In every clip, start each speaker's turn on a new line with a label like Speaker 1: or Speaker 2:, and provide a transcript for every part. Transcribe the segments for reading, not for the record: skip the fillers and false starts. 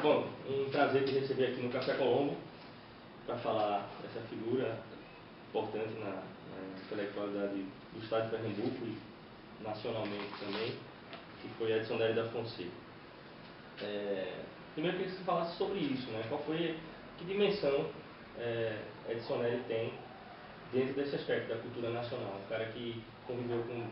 Speaker 1: Bom, um prazer te receber aqui no Café Colombo para falar dessa figura importante na intelectualidade do Estado de Pernambuco e nacionalmente também, que foi Edson Nery da Fonseca. Primeiro eu queria que você falasse sobre isso, né? Que dimensão Edson Nery tem dentro desse aspecto da cultura nacional? Um cara que conviveu com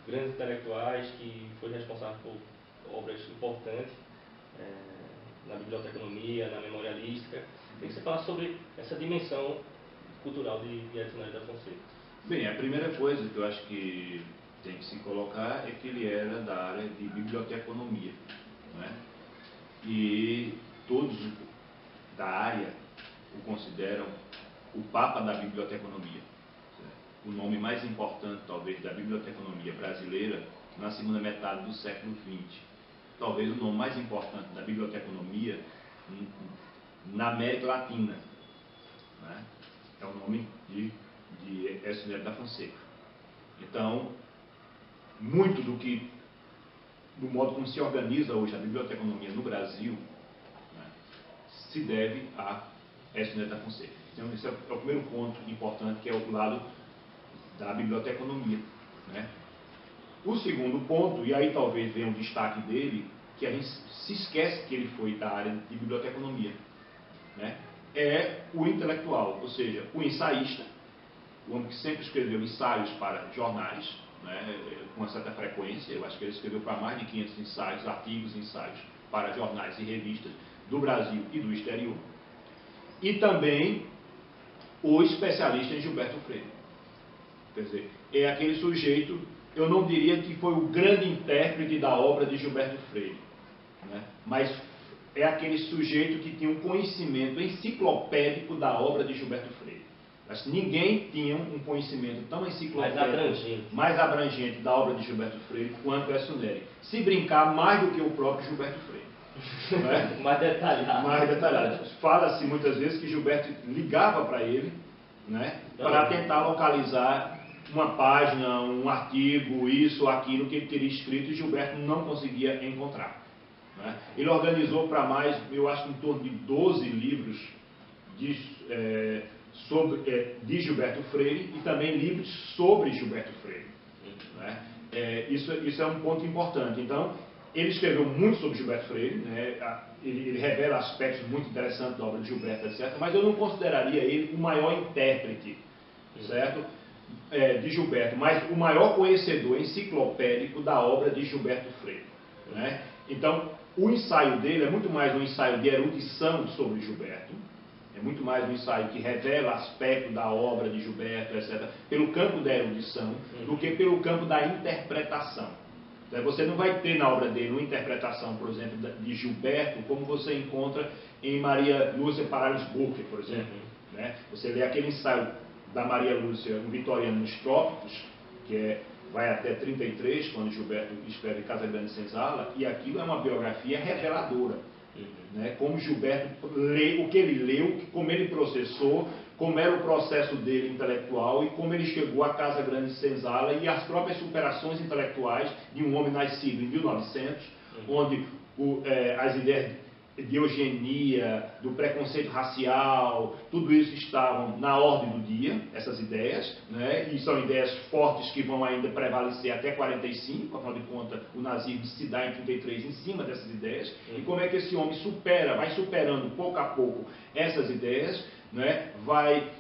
Speaker 1: grandes intelectuais, que foi responsável por obras importantes na biblioteconomia, na memorialística. Queria que você falasse sobre essa dimensão cultural de Edson Nery da Fonseca.
Speaker 2: Bem, a primeira coisa que eu acho que tem que se colocar é que ele era da área de biblioteconomia, né? E todos da área o consideram o Papa da biblioteconomia. O nome mais importante, talvez, da biblioteconomia brasileira na segunda metade do século XX. Talvez o nome mais importante da biblioteconomia na América Latina, né? É o nome de Edson Nery da Fonseca. Então, muito do modo como se organiza hoje a biblioteconomia no Brasil, né, se deve a Edson Nery da Fonseca. Então, esse é o primeiro ponto importante, que é o lado da biblioteconomia, né? O segundo ponto, e aí talvez venha um destaque dele, que a gente se esquece que ele foi da área de biblioteconomia, né? É o intelectual, ou seja, o ensaísta, o homem que sempre escreveu ensaios para jornais, né, com uma certa frequência. Eu acho que ele escreveu para mais de 500 ensaios, artigos e ensaios para jornais e revistas do Brasil e do exterior. E também o especialista em Gilberto Freire. Quer dizer, é aquele sujeito, eu não diria que foi o grande intérprete da obra de Gilberto Freire, né? Mas é aquele sujeito que tinha um conhecimento enciclopédico da obra de Gilberto Freire. Mas ninguém tinha um conhecimento tão enciclopédico, mais abrangente da obra de Gilberto Freire quanto Edson Nery. Se brincar, mais do que o próprio Gilberto Freire. Né?
Speaker 1: Mais detalhado.
Speaker 2: Mais detalhado. Fala-se muitas vezes que Gilberto ligava para ele, né, para tentar localizar uma página, um artigo, isso ou aquilo que ele teria escrito, e Gilberto não conseguia encontrar, né? Ele organizou para mais, eu acho que em torno de 12 livros de Gilberto Freire e também livros sobre Gilberto Freire, né? Isso é um ponto importante. Então, ele escreveu muito sobre Gilberto Freire, né? Ele revela aspectos muito interessantes da obra de Gilberto, etc. Mas eu não consideraria ele o maior intérprete, certo? De Gilberto, mas o maior conhecedor enciclopédico da obra de Gilberto Freire, né? Então, o ensaio dele é muito mais um ensaio de erudição sobre Gilberto, é muito mais um ensaio que revela aspecto da obra de Gilberto, etc., pelo campo da erudição, do que pelo campo da interpretação. Você não vai ter na obra dele uma interpretação, por exemplo, de Gilberto, como você encontra em Maria Lúcia Paralis Burke, por exemplo, né? Você lê aquele ensaio da Maria Lúcia, um vitoriano nos trópicos, que vai até 33, quando Gilberto escreve Casa Grande Senzala, e aquilo é uma biografia reveladora, né? Como Gilberto lê, o que ele leu, como ele processou, como era o processo dele intelectual e como ele chegou à Casa Grande Senzala e as próprias superações intelectuais de um homem nascido em 1900, onde as ideias de eugenia, do preconceito racial, tudo isso estavam na ordem do dia, essas ideias, né? E são ideias fortes que vão ainda prevalecer até 45, afinal de contas o nazismo se dá em 33 em cima dessas ideias, e como é que esse homem vai superando pouco a pouco essas ideias, né? Vai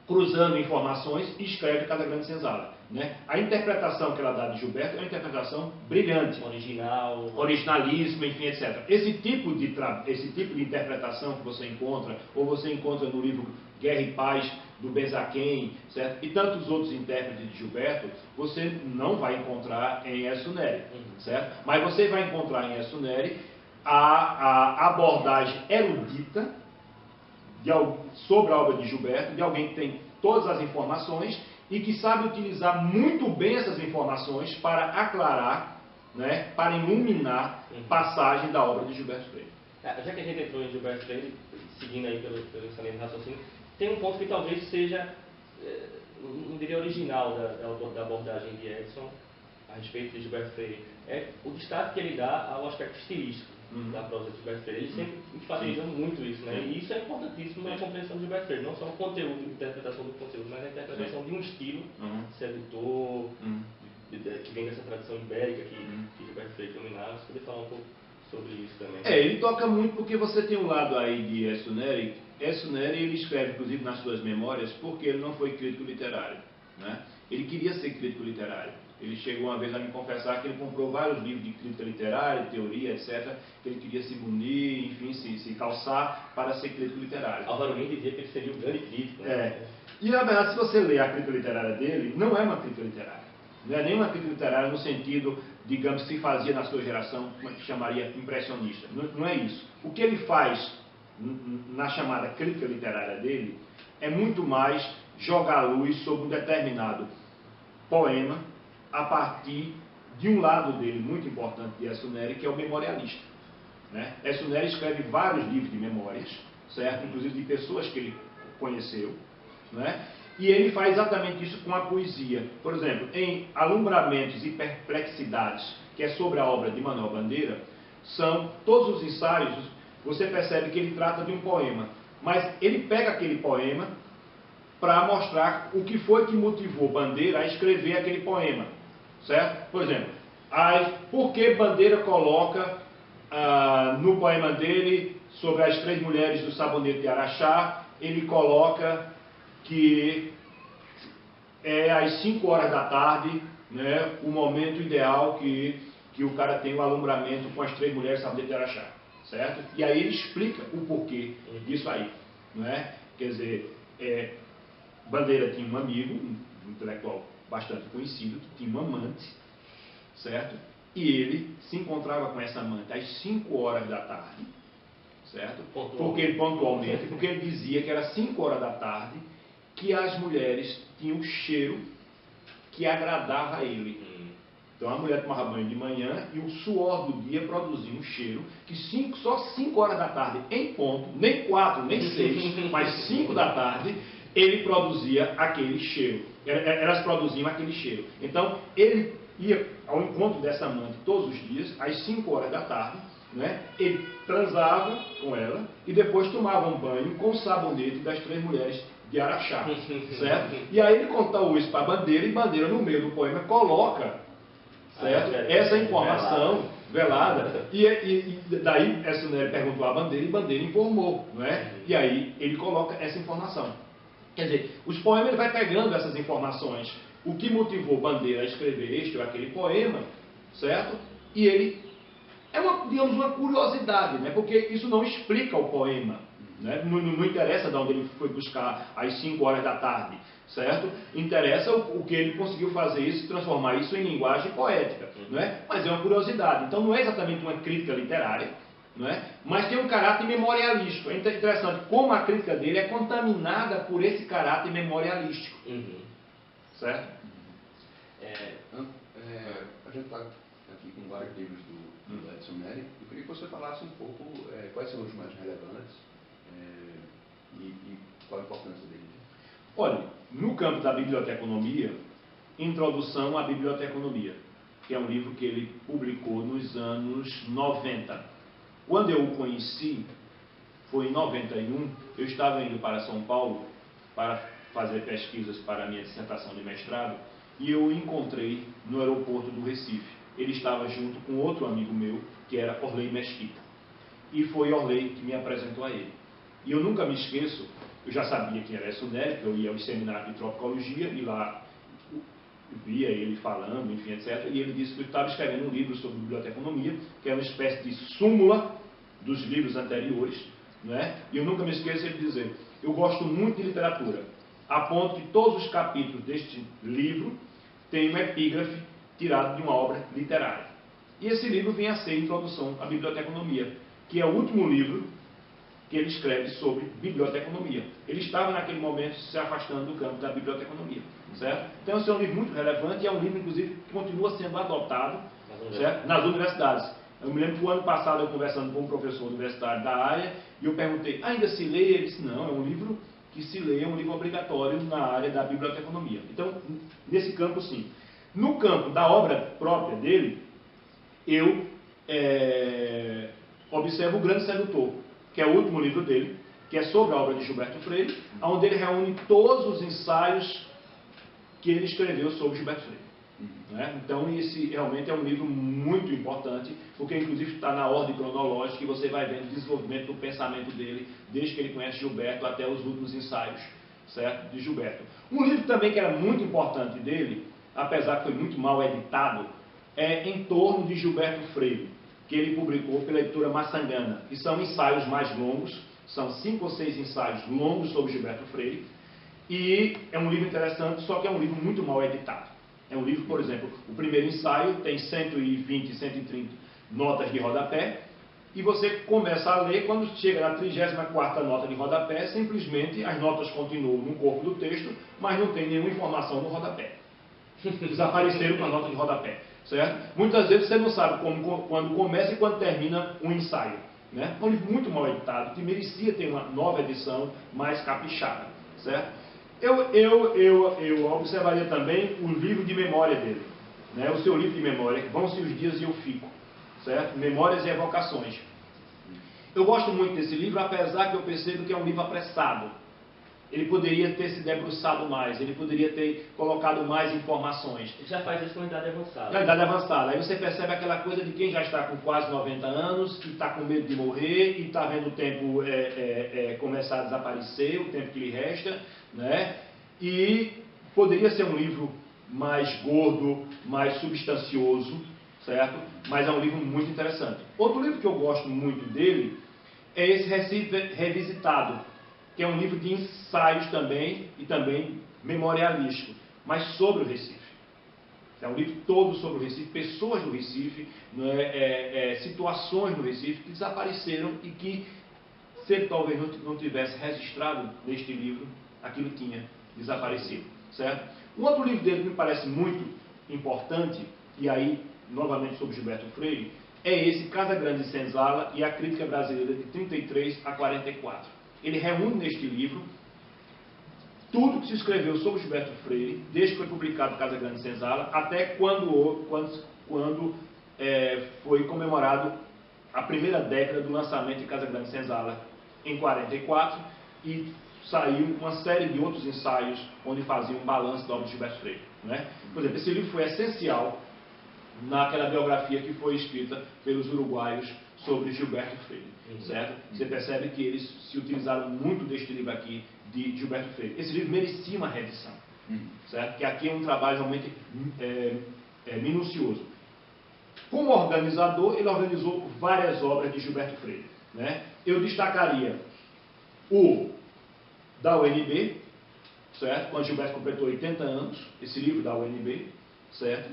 Speaker 2: cruzando informações e escreve Casa Grande Senzala, né? A interpretação que ela dá de Gilberto é uma interpretação brilhante, originalismo, enfim, etc. Esse tipo de interpretação que você encontra, ou você encontra no livro Guerra e Paz, do Benzaquem, certo? E tantos outros intérpretes de Gilberto, você não vai encontrar em Edson Nery, certo? Mas você vai encontrar em Edson Nery a abordagem erudita sobre a obra de Gilberto, de alguém que tem todas as informações e que sabe utilizar muito bem essas informações para aclarar, né, para iluminar passagem da obra de Gilberto Freire.
Speaker 1: Já que a gente entrou em Gilberto Freire, seguindo aí pelo essa linha de raciocínio, tem um ponto que talvez seja, não diria original da abordagem de Edson a respeito de Gilberto Freire, é o destaque que ele dá ao aspecto estilístico. da prosa de Gilberto Freire. Ele sempre enfatiza muito isso, né? E isso é importantíssimo na compreensão de Gilberto Freire, não só o conteúdo, a interpretação do conteúdo, mas a interpretação de um estilo sedutor, que vem dessa tradição ibérica que Gilberto Freire dominava. Você poder falar um pouco sobre isso também?
Speaker 2: Ele toca muito porque você tem um lado aí de Écio Nery. Écio Nery, ele escreve, inclusive, nas suas memórias, porque ele não foi crítico literário, né? Ele queria ser crítico literário. Ele chegou uma vez a me confessar que ele comprou vários livros de crítica literária, teoria, etc., que ele queria se munir, enfim, se calçar para ser crítico literário.
Speaker 1: Álvaro Mendes dizia que ele seria um grande crítico, né?
Speaker 2: E, na verdade, se você ler a crítica literária dele, não é uma crítica literária. Não é nem uma crítica literária no sentido, digamos, que se fazia na sua geração, que chamaria impressionista. Não é isso. O que ele faz na chamada crítica literária dele é muito mais jogar luz sobre um determinado poema a partir de um lado dele muito importante de Écio Nery, que é o memorialista, né? Écio Nery escreve vários livros de memórias, certo? Inclusive de pessoas que ele conheceu, né? E ele faz exatamente isso com a poesia. Por exemplo, em Alumbramentos e Perplexidades, que é sobre a obra de Manuel Bandeira, são todos os ensaios, você percebe que ele trata de um poema, mas ele pega aquele poema para mostrar o que foi que motivou Bandeira a escrever aquele poema, certo? Por exemplo, por que Bandeira coloca no poema dele, sobre as 3 mulheres do sabonete de Araxá, ele coloca que é às 5 horas da tarde, né, o momento ideal que o cara tem o alumbramento com as 3 mulheres do sabonete de Araxá, certo? E aí ele explica o porquê disso aí, não é? Quer dizer, Bandeira tinha um amigo, um intelectual bastante conhecido, que tinha uma amante, certo? E ele se encontrava com essa amante às 5 horas da tarde, certo? Porque ele dizia que era 5 horas da tarde que as mulheres tinham o cheiro que agradava a ele. Então a mulher tomava banho de manhã e o suor do dia produzia um cheiro que só 5 horas da tarde, em ponto, nem 4, nem 6, mas 5 da tarde, ele produzia aquele cheiro. Elas produziam aquele cheiro. Então ele ia ao encontro dessa amante todos os dias, às 5 horas da tarde, né? Ele transava com ela e depois tomava um banho com o sabonete das 3 mulheres de Araxá, certo? E aí ele contou isso para Bandeira, e Bandeira, no meio do poema, coloca, certo, essa informação velada. E daí Écio Nery perguntou a Bandeira, e Bandeira informou, não é? E aí ele coloca essa informação. Quer dizer, os poemas, ele vai pegando essas informações, o que motivou Bandeira a escrever este ou aquele poema, certo? E ele digamos, uma curiosidade, né? Porque isso não explica o poema, né? Não interessa de onde ele foi buscar às 5 horas da tarde, certo? Interessa o que ele conseguiu fazer isso, transformar isso em linguagem poética, não é? Mas é uma curiosidade. Então não é exatamente uma crítica literária, não é? Mas tem um caráter memorialístico. É interessante como a crítica dele é contaminada por esse caráter memorialístico, certo?
Speaker 3: A gente está aqui com vários livros do Écio Nery. Eu queria que você falasse um pouco quais são os mais relevantes e qual a importância deles.
Speaker 2: Olha, no campo da biblioteconomia, Introdução à Biblioteconomia, que é um livro que ele publicou nos anos 90. Quando eu o conheci, foi em 91, eu estava indo para São Paulo para fazer pesquisas para a minha dissertação de mestrado, e eu o encontrei no aeroporto do Recife. Ele estava junto com outro amigo meu, que era Orley Mesquita. E foi Orley que me apresentou a ele. E eu nunca me esqueço, eu já sabia que era Écio Nery, eu ia aos seminários de tropicologia, e lá eu via ele falando, enfim, etc. E ele disse que eu estava escrevendo um livro sobre biblioteconomia, que é uma espécie de súmula dos livros anteriores, né? E eu nunca me esqueço de ele dizer, eu gosto muito de literatura, a ponto que todos os capítulos deste livro têm um epígrafe tirado de uma obra literária. E esse livro vem a ser Introdução à Biblioteconomia, que é o último livro que ele escreve sobre biblioteconomia. Ele estava naquele momento se afastando do campo da biblioteconomia, certo? Então esse é um livro muito relevante e é um livro, inclusive, que continua sendo adotado, certo? Nas universidades. Eu me lembro que o ano passado eu conversando com um professor universitário da área e eu perguntei, ainda se lê? Ele disse, não, é um livro que se lê, é um livro obrigatório na área da biblioteconomia. Então, nesse campo, sim. No campo da obra própria dele, eu observa O Grande Sedutor, que é o último livro dele, que é sobre a obra de Gilberto Freire, onde ele reúne todos os ensaios que ele escreveu sobre Gilberto Freire. Né? Então, esse realmente é um livro muito importante, porque inclusive está na ordem cronológica e você vai vendo o desenvolvimento do pensamento dele, desde que ele conhece Gilberto até os últimos ensaios, certo? De Gilberto. Um livro também que era muito importante dele, apesar que foi muito mal editado, é Em Torno de Gilberto Freire, que ele publicou pela editora Maçangana, que são ensaios mais longos, são 5 ou 6 ensaios longos sobre Gilberto Freire, e é um livro interessante, só que é um livro muito mal editado. É um livro, por exemplo, o primeiro ensaio tem 120, 130 notas de rodapé, e você começa a ler, quando chega na 34ª nota de rodapé, simplesmente as notas continuam no corpo do texto, mas não tem nenhuma informação no rodapé. Desapareceram com a nota de rodapé, certo? Muitas vezes você não sabe quando começa e quando termina um ensaio. Né? É um livro muito mal editado, que merecia ter uma nova edição mais caprichada, certo? Eu observaria também o livro de memória dele, né? O seu livro de memória, Vão-se os Dias e Eu Fico, certo? Memórias e Evocações. Eu gosto muito desse livro, apesar que eu percebo que é um livro apressado. Ele poderia ter se debruçado mais, ele poderia ter colocado mais informações.
Speaker 1: Ele já faz isso com idade avançada.
Speaker 2: Na idade avançada. Aí você percebe aquela coisa de quem já está com quase 90 anos, que está com medo de morrer, e está vendo o tempo começar a desaparecer, o tempo que lhe resta, né? E poderia ser um livro mais gordo, mais substancioso, certo? Mas é um livro muito interessante. Outro livro que eu gosto muito dele é esse Recife Revisitado, que é um livro de ensaios também, e também memorialístico, mas sobre o Recife. É um livro todo sobre o Recife, pessoas do Recife, situações no Recife que desapareceram e que, se ele talvez não tivesse registrado neste livro, aquilo tinha desaparecido, certo? Um outro livro dele que me parece muito importante, e aí, novamente sobre Gilberto Freire, é esse Casa Grande e Senzala e a Crítica Brasileira de 33 a 44. Ele reúne neste livro tudo que se escreveu sobre Gilberto Freire, desde que foi publicado Casa Grande e Senzala, até quando foi comemorado a primeira década do lançamento de Casa Grande e Senzala, em 44, e saiu uma série de outros ensaios onde faziam um balanço da obra de Gilberto Freire. Né? Por exemplo, esse livro foi essencial naquela biografia que foi escrita pelos uruguaios sobre Gilberto Freire, certo? Você percebe que eles se utilizaram muito deste livro aqui, de Gilberto Freire. Esse livro merecia uma reedição, certo? Que aqui é um trabalho realmente minucioso. Como organizador, ele organizou várias obras de Gilberto Freire, né? Eu destacaria o da UNB, certo? Quando Gilberto completou 80 anos, esse livro da UNB, certo?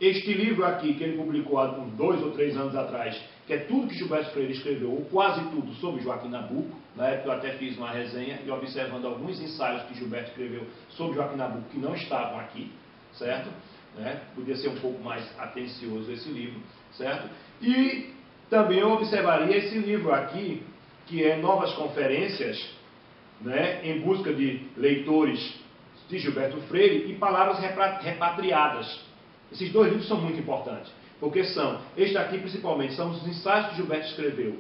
Speaker 2: Este livro aqui, que ele publicou há 2 ou 3 anos atrás, que é tudo que Gilberto Freire escreveu, ou quase tudo, sobre Joaquim Nabuco. Na época eu até fiz uma resenha e observando alguns ensaios que Gilberto escreveu sobre Joaquim Nabuco que não estavam aqui, certo? Né? Podia ser um pouco mais atencioso esse livro, certo? E também eu observaria esse livro aqui, que é Novas Conferências, né? Em busca de leitores de Gilberto Freire e palavras repatriadas. Esses 2 livros são muito importantes, porque este aqui principalmente, são os ensaios que Gilberto escreveu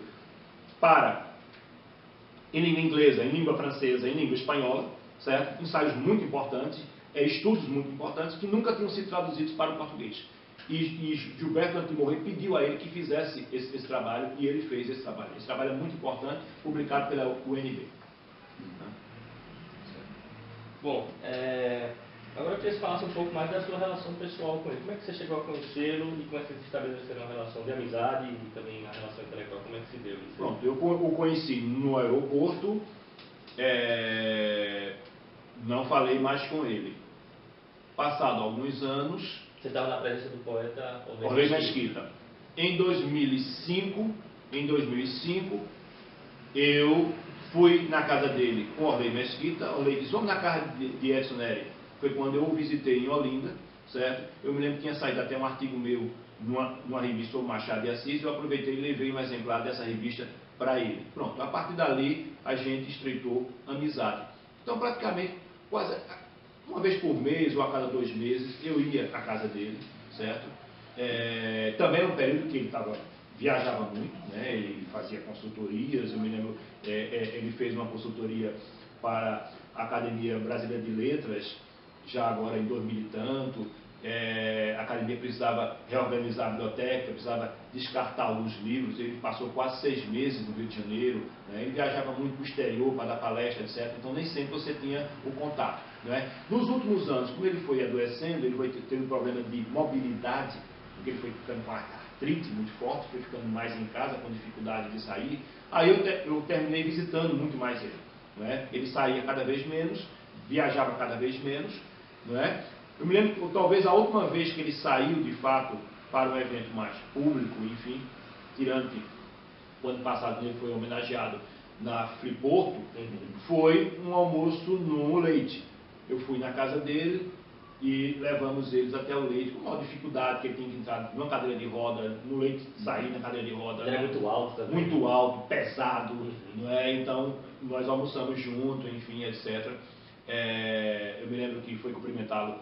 Speaker 2: em língua inglesa, em língua francesa, em língua espanhola, certo? Ensaios muito importantes, estudos muito importantes, que nunca tinham sido traduzidos para o português. E Gilberto, antes de morrer, pediu a ele que fizesse esse trabalho, e ele fez esse trabalho. Esse trabalho é muito importante, publicado pela UNB.
Speaker 1: Bom, agora eu queria que você falasse um pouco mais da sua relação pessoal com ele. Como é que você chegou a conhecê-lo e como é que vocês estabeleceram uma relação de amizade e também a relação intelectual? Como é que se deu isso?
Speaker 2: Pronto, eu o conheci no aeroporto, não falei mais com ele. Passado alguns anos...
Speaker 1: Você estava na presença do poeta
Speaker 2: Orley Mesquita. Em 2005, eu fui na casa dele com Orley Mesquita. Orley disse, vamos na casa de Edson Neri. Foi quando eu o visitei em Olinda, certo? Eu me lembro que tinha saído até um artigo meu numa revista sobre Machado de Assis, eu aproveitei e levei um exemplar dessa revista para ele. Pronto, a partir dali a gente estreitou amizade. Então, praticamente, quase uma vez por mês ou a cada 2 meses, eu ia à casa dele, certo? Também no período que ele estava viajava muito, né? Ele fazia consultorias, eu me lembro, ele fez uma consultoria para a Academia Brasileira de Letras, já agora em 2000 e tanto. A academia precisava reorganizar a biblioteca, precisava descartar alguns livros. Ele passou quase 6 meses no Rio de Janeiro, né? Ele viajava muito para o exterior para dar palestra, etc. Então nem sempre você tinha o contato, né? Nos últimos anos, como ele foi adoecendo, ele foi tendo um problema de mobilidade, porque ele foi ficando com a artrite muito forte, foi ficando mais em casa, com dificuldade de sair. Aí eu terminei visitando muito mais ele, né? Ele saía cada vez menos, viajava cada vez menos, né? Eu me lembro que talvez a última vez que ele saiu de fato para um evento mais público, enfim, tirando que o ano passado ele foi homenageado na Friporto, foi um almoço no Leite. Eu fui na casa dele e levamos eles até o Leite, com maior dificuldade, que ele tinha que entrar numa cadeira de roda, no Leite sair na cadeira de roda.
Speaker 1: Ele era muito alto também.
Speaker 2: Muito alto, pesado, não é? Então nós almoçamos junto, enfim, etc. Eu me lembro que foi cumprimentá-lo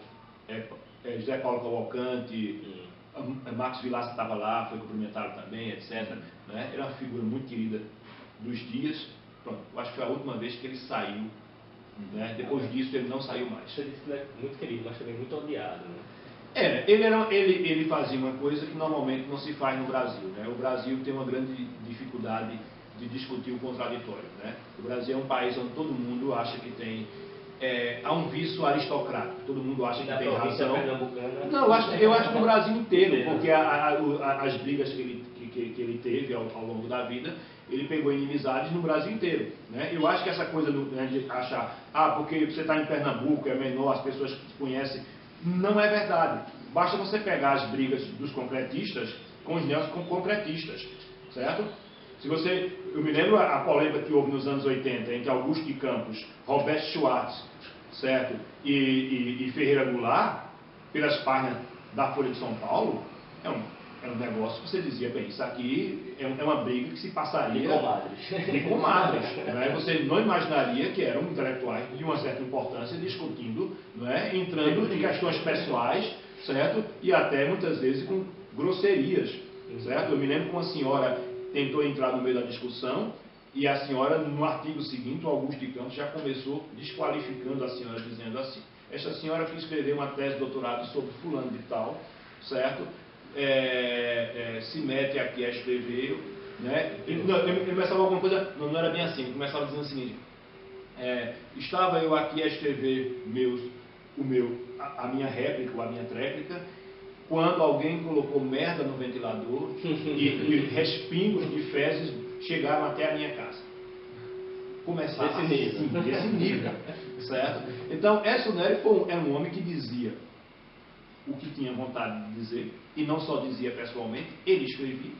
Speaker 2: José Paulo Cavalcante, Marcos Vilaça estava lá, foi cumprimentá-lo também, etc. Né? Era uma figura muito querida dos dias. Pronto, eu acho que foi a última vez que ele saiu. Né? Depois disso ele não saiu mais.
Speaker 1: Você disse que ele é muito querido, mas também muito odiado, né?
Speaker 2: Ele fazia uma coisa que normalmente não se faz no Brasil, né? O Brasil tem uma grande dificuldade de discutir o contraditório, né? O Brasil é um país onde todo mundo acha que tem... há um vício aristocrático, todo mundo acha que tem razão. Não, eu acho que no Brasil inteiro, porque as brigas que ele teve ao longo da vida, ele pegou inimizades no Brasil inteiro, né? Eu acho que essa coisa de achar, porque você está em Pernambuco, é menor, as pessoas conhecem, não é verdade. Basta você pegar as brigas dos concretistas com os neoconcretistas, certo? Eu me lembro a polêmica que houve nos anos 80 entre Augusto de Campos, Roberto Schwartz, certo? E Ferreira Goulart, pelas páginas da Folha de São Paulo. É um negócio que você dizia, bem, isso aqui é uma briga que se passaria de comadres. Né? Você não imaginaria que eram intelectuais de uma certa importância discutindo, né? Entrando em questões pessoais, certo? E até muitas vezes com grosserias, certo? Eu me lembro que uma senhora tentou entrar no meio da discussão e a senhora, no artigo seguinte, o Augusto de Campos já começou desqualificando a senhora, dizendo assim: esta senhora que escreveu uma tese de doutorado sobre fulano de tal, certo? Se mete aqui a escrever, né? Ele começava alguma coisa, não era bem assim, ele começava dizendo o seguinte: estava eu aqui a escrever a minha réplica ou a minha tréplica, quando alguém colocou merda no ventilador e respingos de fezes chegaram até a minha casa. Começava desse nível, certo? Então, Écio Nery era um homem que dizia o que tinha vontade de dizer, e não só dizia pessoalmente, ele escrevia,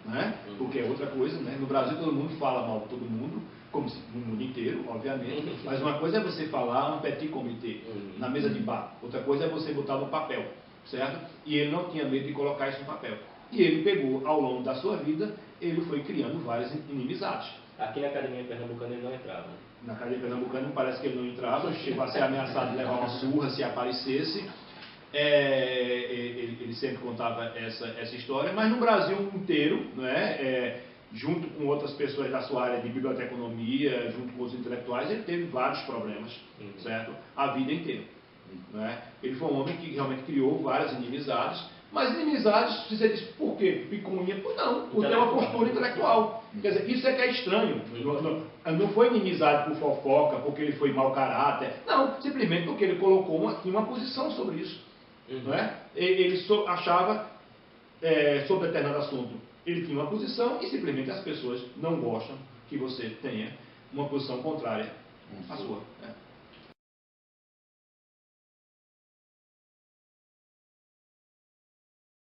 Speaker 2: né? Porque é outra coisa, né? No Brasil todo mundo fala mal de todo mundo, como no mundo inteiro, obviamente, mas uma coisa é você falar um petit comité na mesa de bar, outra coisa é você botar no papel, certo? E ele não tinha medo de colocar isso no papel. E ele pegou, ao longo da sua vida, ele foi criando várias inimizades.
Speaker 1: Aqui na Academia Pernambucana ele não entrava.
Speaker 2: Na Academia Pernambucana parece que ele não entrava, chegou a ser ameaçado de levar uma surra se aparecesse. Ele sempre contava essa história, mas no Brasil inteiro, né, junto com outras pessoas da sua área de biblioteconomia, junto com os intelectuais, ele teve vários problemas, certo? A vida inteira. Né? Ele foi um homem que realmente criou várias inimizades, mas inimizades, você diz, por quê? Picuinha? Não, por ter uma postura intelectual. Quer dizer, isso é que é estranho. Não foi inimizade por fofoca, porque ele foi mau caráter. Não, simplesmente porque ele colocou uma posição sobre isso. Não é? Ele achava, sobre determinado assunto, ele tinha uma posição e simplesmente as pessoas não gostam que você tenha uma posição contrária à sua.